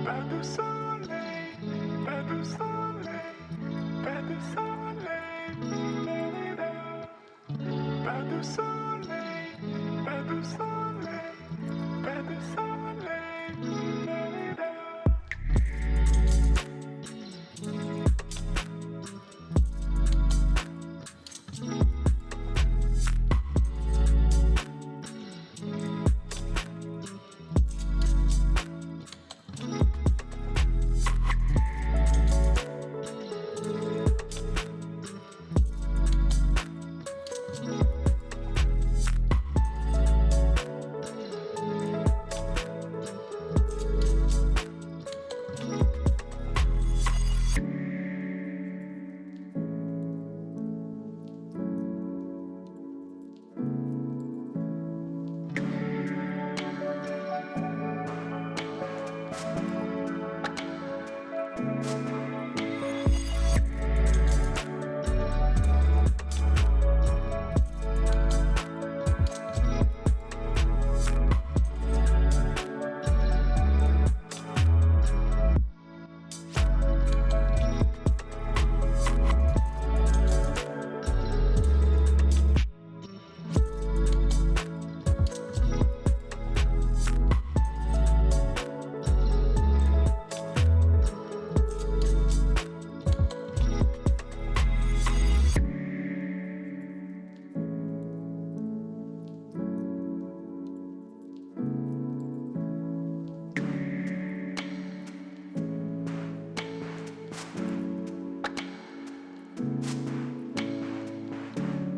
Pas de soleil, pas de soleil, pas de soleil, pas de soleil, pas de soleil, pas de soleil.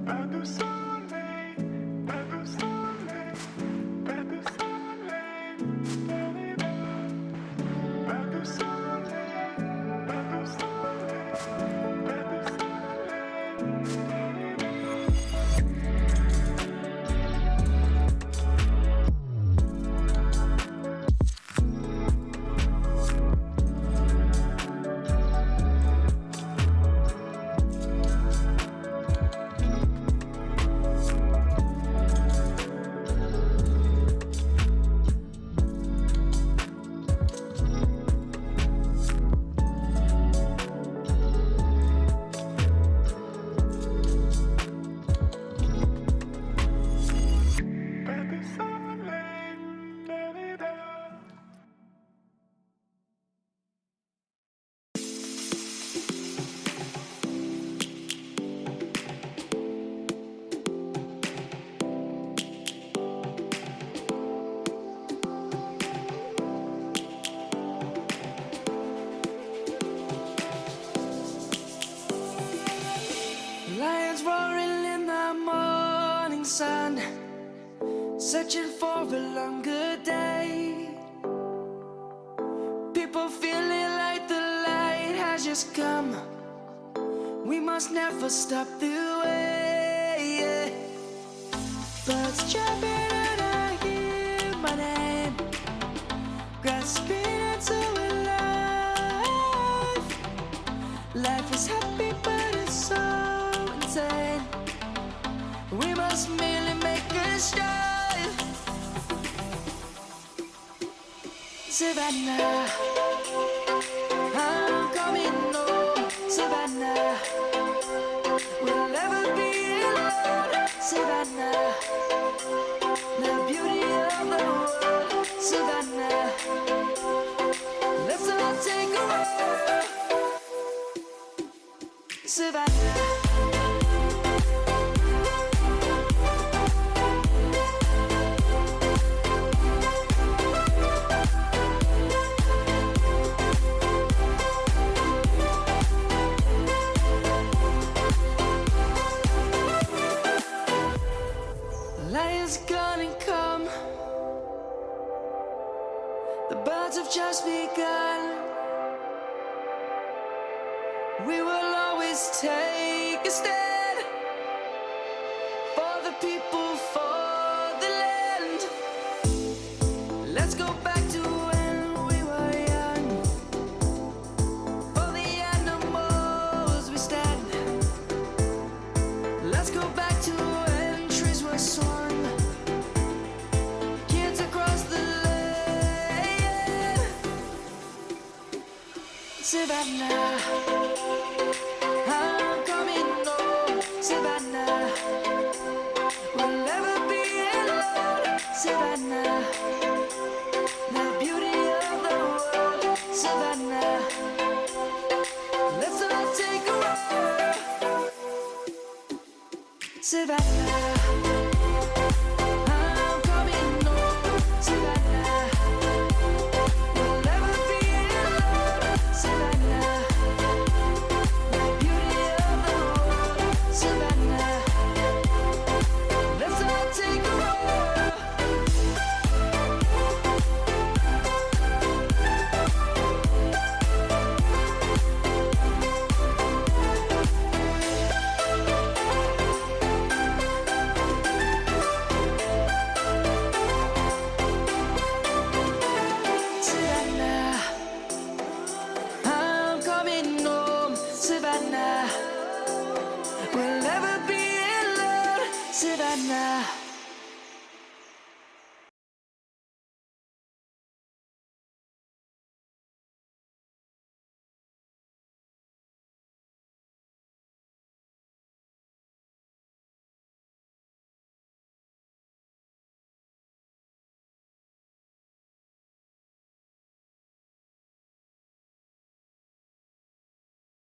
Pas de soleil, pas de soleil, pas de soleil. Pas de soleil, pas de soleil, pas de Lions roaring in the morning sun, searching for a longer day. People feeling like the light has just come. We must never stop the way. Birds chirping and I hear my name, grasping into a life. Life is happy but it's so insane. We must merely make a strive. Savannah, I'm coming home. Savannah, we'll never be alone. Savannah, the beauty of the world. Savannah, let's all take a walk. Savannah. Lion's gonna come. The birds have just begun. We will always take a stand for the people, for the land. Let's go back to when we were young. For the animals we stand. Let's go back to when trees were swung. Kids across the land. Savannah, I'm coming home, Savannah. We'll never be alone, Savannah. The beauty of the world, Savannah. Let's all take a walk, Savannah. I'm coming home, Savannah. We'll never be alone, Savannah. The beauty of the world, Savannah. Let's all take a walk. Savannah, I'm coming home, Savannah. We'll never be alone, Savannah.